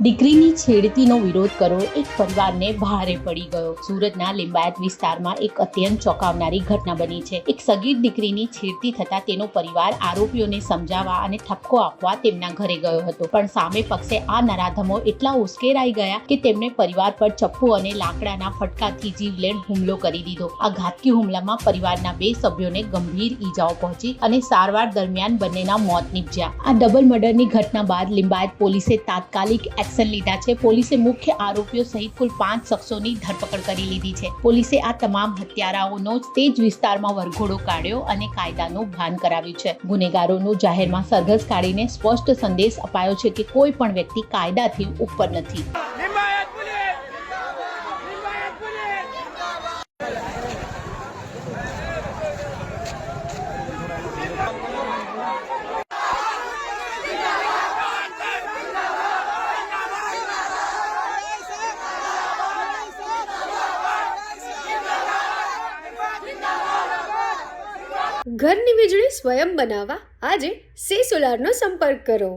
દીકરીની છેડતીનો વિરોધ કરવો એક પરિવારને ભારે પડી ગયો। સુરતના લિંબાયત વિસ્તારમાં એક અત્યંત ચોંકાવનારી ઘટના બની છે। એક સગીર દીકરીની છેડતી થતા તેનો પરિવાર આરોપીઓને સમજાવવા અને ઠપકો આપવા તેમના ઘરે ગયો હતો, પણ સામે પક્ષે આ નરાધમો એટલા ઉશ્કેરાઈ ગયા કે તેમણે પરિવાર પર ચપ્પુ અને લાકડાના ફટકાથી જીવલેણ હુમલો કરી દીધો। આ ઘાતકી હુમલામાં પરિવારના 2 સભ્યોને ગંભીર ઈજાઓ પહોંચી અને સારવાર દરમિયાન બંનેના મોત નીપજ્યા। આ ડબલ મર્ડરની ઘટના બાદ લિંબાયત પોલીસે તાત્કાલિક એક્શન લીધા છે। પોલીસે મુખ્ય આરોપીઓ સહિત કુલ 5 શખ્સોની ધરપકડ કરી લીધી છે। પોલીસે આ તમામ હત્યારાઓનો તે જ વિસ્તારમાં વરઘોડો કાઢ્યો અને કાયદાનું ભાન કરાવ્યું છે। ગુનેગારોનું જાહેરમાં સરઘસ કાઢીને સ્પષ્ટ સંદેશ અપાયો છે કે કોઈ પણ વ્યક્તિ કાયદાથી ઉપર નથી। ઘરની વીજળી સ્વયં બનાવવા આજે સે સોલારનો સંપર્ક કરો।